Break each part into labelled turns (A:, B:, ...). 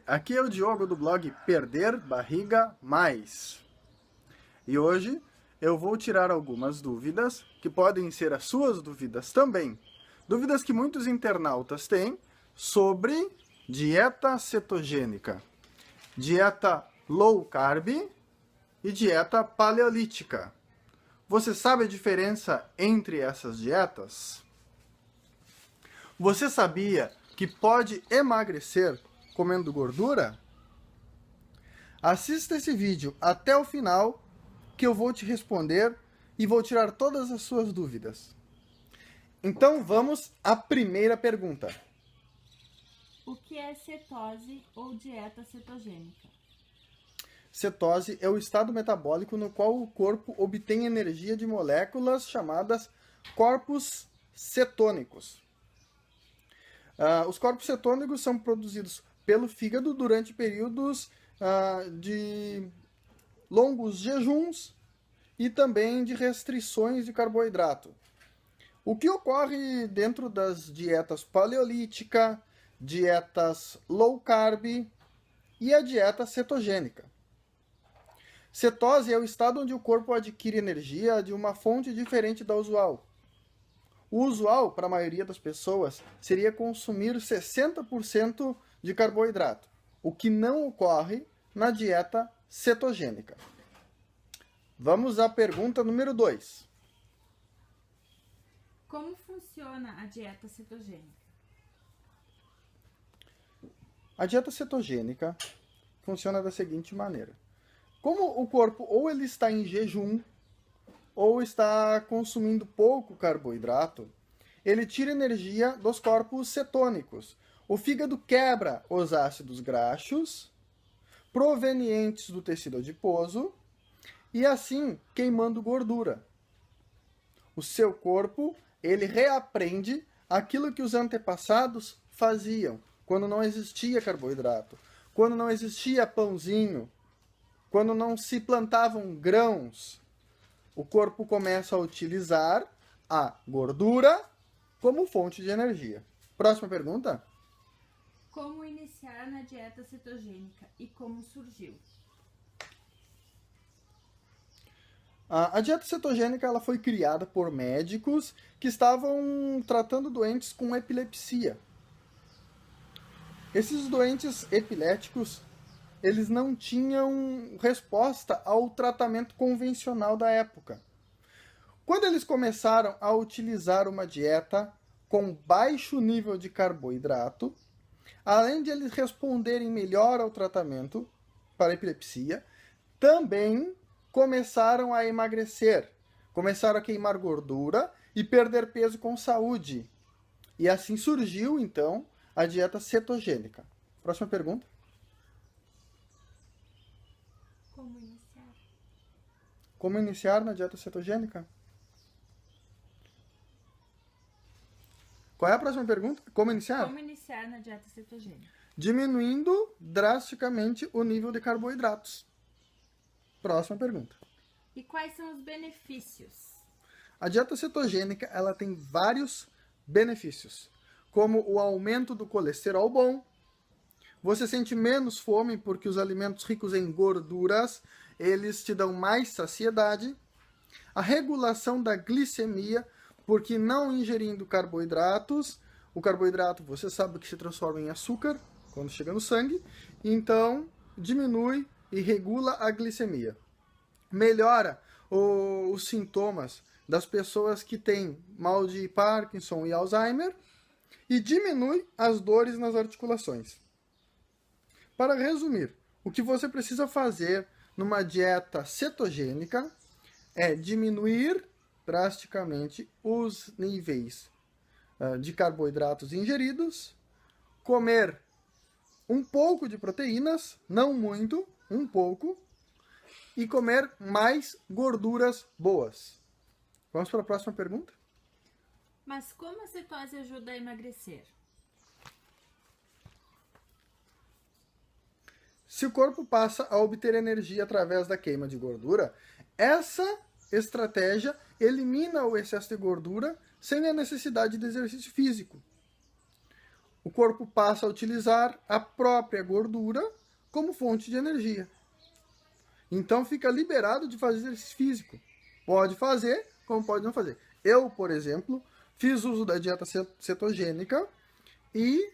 A: aqui é o Diogo do blog Perder Barriga Mais. E hoje eu vou tirar algumas dúvidas, que podem ser as suas dúvidas também. Dúvidas que muitos internautas têm sobre dieta cetogênica, dieta low carb e dieta paleolítica. Você sabe a diferença entre essas dietas? Você sabia que pode emagrecer comendo gordura? Assista esse vídeo até o final que eu vou te responder e vou tirar todas as suas dúvidas. Então vamos à primeira pergunta.
B: O que é cetose ou dieta cetogênica?
A: Cetose é o estado metabólico no qual o corpo obtém energia de moléculas chamadas corpos cetônicos. Os corpos cetônicos são produzidos pelo fígado durante períodos de longos jejuns e também de restrições de carboidrato. O que ocorre dentro das dietas paleolítica, dietas low carb e a dieta cetogênica. Cetose é o estado onde o corpo adquire energia de uma fonte diferente da usual. O usual, para a maioria das pessoas, seria consumir 60% de carboidrato, o que não ocorre na dieta cetogênica. Vamos à pergunta número 2.
B: Como funciona a dieta cetogênica?
A: A dieta cetogênica funciona da seguinte maneira. Como o corpo ou ele está em jejum, ou está consumindo pouco carboidrato, ele tira energia dos corpos cetônicos. O fígado quebra os ácidos graxos provenientes do tecido adiposo e assim queimando gordura. O seu corpo, ele reaprende aquilo que os antepassados faziam quando não existia carboidrato, quando não existia pãozinho, quando não se plantavam grãos. O corpo começa a utilizar a gordura como fonte de energia. Próxima pergunta.
B: Como iniciar na dieta cetogênica e como surgiu?
A: A dieta cetogênica ela foi criada por médicos que estavam tratando doentes com epilepsia. Esses doentes epiléticos, eles não tinham resposta ao tratamento convencional da época. Quando eles começaram a utilizar uma dieta com baixo nível de carboidrato, além de eles responderem melhor ao tratamento para a epilepsia, também começaram a emagrecer, começaram a queimar gordura e perder peso com saúde. E assim surgiu, então, a dieta cetogênica. Próxima pergunta.
B: Como iniciar?
A: Como iniciar na dieta cetogênica? Qual é a próxima pergunta? Como iniciar?
B: Como iniciar na dieta cetogênica?
A: Diminuindo drasticamente o nível de carboidratos. Próxima pergunta.
B: E quais são os benefícios?
A: A dieta cetogênica ela tem vários benefícios, como o aumento do colesterol bom. Você sente menos fome porque os alimentos ricos em gorduras, eles te dão mais saciedade. A regulação da glicemia, porque não ingerindo carboidratos, o carboidrato você sabe que se transforma em açúcar quando chega no sangue, então diminui e regula a glicemia. Melhora os sintomas das pessoas que têm mal de Parkinson e Alzheimer e diminui as dores nas articulações. Para resumir, o que você precisa fazer numa dieta cetogênica é diminuir drasticamente os níveis de carboidratos ingeridos, comer um pouco de proteínas, não muito, um pouco, e comer mais gorduras boas. Vamos para a próxima pergunta?
B: Mas como a cetose ajuda a emagrecer?
A: Se o corpo passa a obter energia através da queima de gordura, essa estratégia elimina o excesso de gordura sem a necessidade de exercício físico. o corpo passa a utilizar a própria gordura como fonte de energia. Então fica liberado de fazer exercício físico. Pode fazer, como pode não fazer. Eu, por exemplo, fiz uso da dieta cetogênica e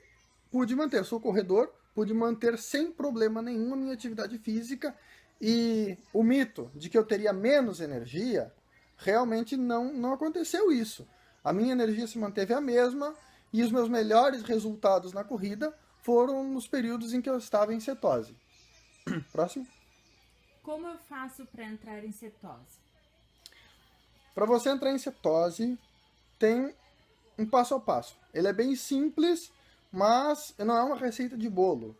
A: pude manter. Sou corredor, pude manter sem problema nenhum a minha atividade física. E o mito de que eu teria menos energia, realmente não aconteceu isso. A minha energia se manteve a mesma e os meus melhores resultados na corrida foram nos períodos em que eu estava em cetose. Próximo.
B: Como eu faço para entrar em cetose?
A: Para você entrar em cetose, tem um passo a passo. Ele é bem simples, mas não é uma receita de bolo.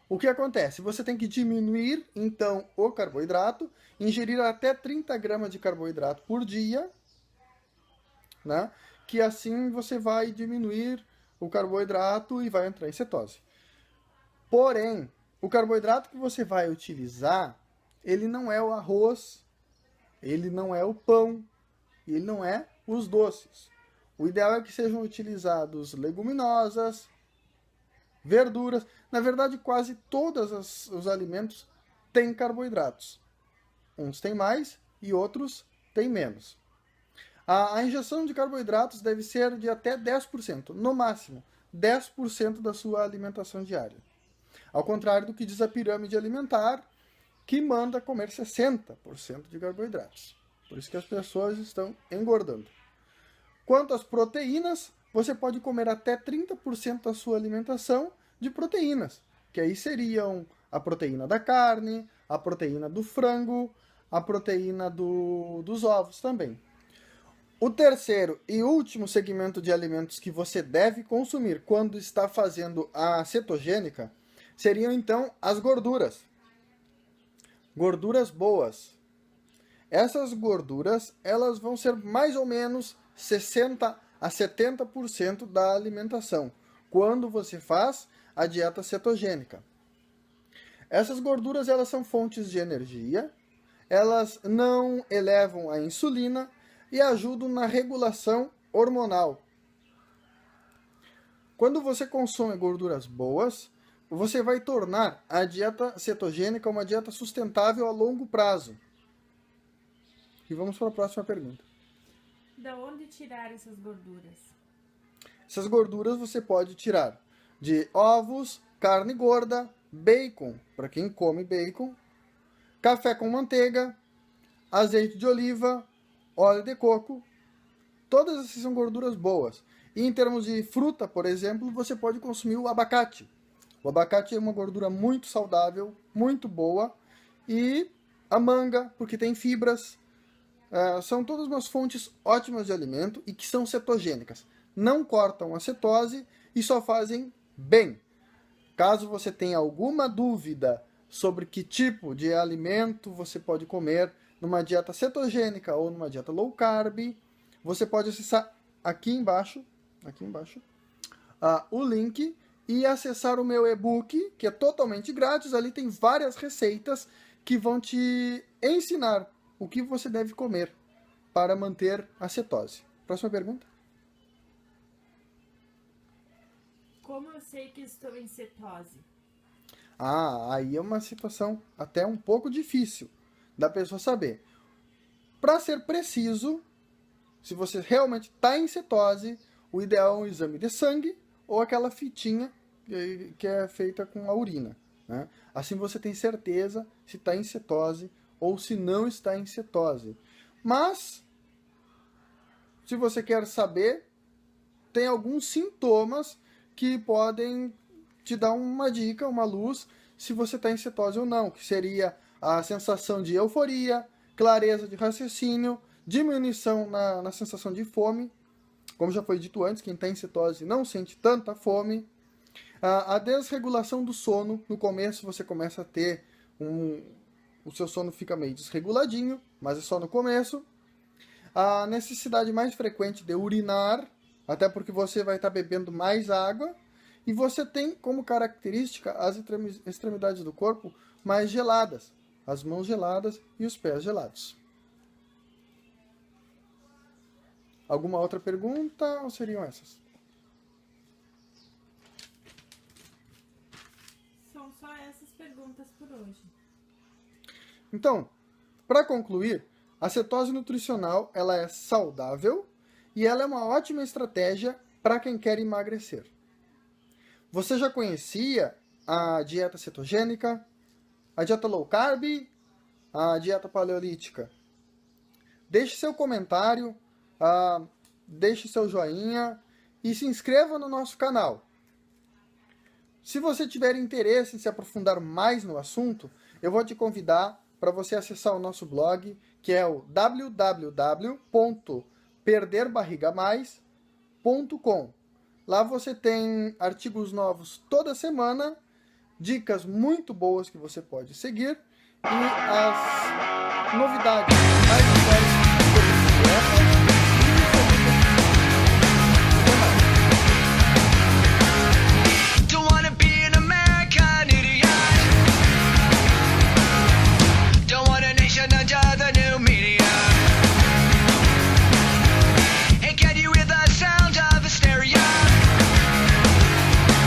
A: O que acontece? Você tem que diminuir, então, o carboidrato, ingerir até 30 gramas de carboidrato por dia, né? Que assim você vai diminuir o carboidrato e vai entrar em cetose. Porém, o carboidrato que você vai utilizar, ele não é o arroz, ele não é o pão, ele não é os doces. O ideal é que sejam utilizados leguminosas, verduras. Na verdade, quase todos os alimentos têm carboidratos. Uns têm mais e outros têm menos. A injeção de carboidratos deve ser de até 10%, no máximo 10% da sua alimentação diária. Ao contrário do que diz a pirâmide alimentar, que manda comer 60% de carboidratos. Por isso que as pessoas estão engordando. Quanto às proteínas, você pode comer até 30% da sua alimentação de proteínas, que aí seriam a proteína da carne, a proteína do frango, a proteína dos ovos também. O terceiro e último segmento de alimentos que você deve consumir quando está fazendo a cetogênica seriam então as gorduras. Gorduras boas. Essas gorduras, elas vão ser mais ou menos 60 a 70% da alimentação quando você faz a dieta cetogênica. Essas gorduras, elas são fontes de energia, elas não elevam a insulina e ajudam na regulação hormonal. Quando você consome gorduras boas, você vai tornar a dieta cetogênica uma dieta sustentável a longo prazo. E vamos para a próxima pergunta.
B: Da onde tirar essas gorduras?
A: Essas gorduras você pode tirar de ovos, carne gorda, bacon, para quem come bacon, café com manteiga, azeite de oliva, óleo de coco. Todas essas são gorduras boas. E em termos de fruta, por exemplo, você pode consumir o abacate. O abacate é uma gordura muito saudável, muito boa. E a manga, porque tem fibras. São todas umas fontes ótimas de alimento e que são cetogênicas. Não cortam a cetose e só fazem bem. Caso você tenha alguma dúvida sobre que tipo de alimento você pode comer numa dieta cetogênica ou numa dieta low carb, você pode acessar aqui embaixo o link e acessar o meu e-book, que é totalmente grátis. Ali tem várias receitas que vão te ensinar o que você deve comer para manter a cetose. Próxima pergunta.
B: Como eu sei que estou em cetose?
A: Aí é uma situação até um pouco difícil da pessoa saber. Para ser preciso, se você realmente está em cetose, o ideal é um exame de sangue ou aquela fitinha que é feita com a urina, né? Assim você tem certeza se está em cetose ou se não está em cetose. Mas, se você quer saber, tem alguns sintomas que podem te dar uma dica, uma luz, se você está em cetose ou não, que seria a sensação de euforia, clareza de raciocínio, diminuição na sensação de fome. Como já foi dito antes, quem está em cetose não sente tanta fome. A desregulação do sono. No começo você começa a ter o seu sono fica meio desreguladinho, mas é só no começo. A necessidade mais frequente de urinar, até porque você vai estar bebendo mais água. E você tem como característica as extremidades do corpo mais geladas, as mãos geladas e os pés gelados. Alguma outra pergunta ou seriam essas?
B: perguntas por hoje.
A: Então, para concluir, a cetose nutricional ela é saudável e ela é uma ótima estratégia para quem quer emagrecer. Você já conhecia a dieta cetogênica, a dieta low carb, a dieta paleolítica? Deixe seu comentário, deixe seu joinha e se inscreva no nosso canal. Se você tiver interesse em se aprofundar mais no assunto, eu vou te convidar para você acessar o nosso blog, que é o www.perderbarrigamais.com. Lá você tem artigos novos toda semana, dicas muito boas que você pode seguir e as novidades mais atuais sobre dieta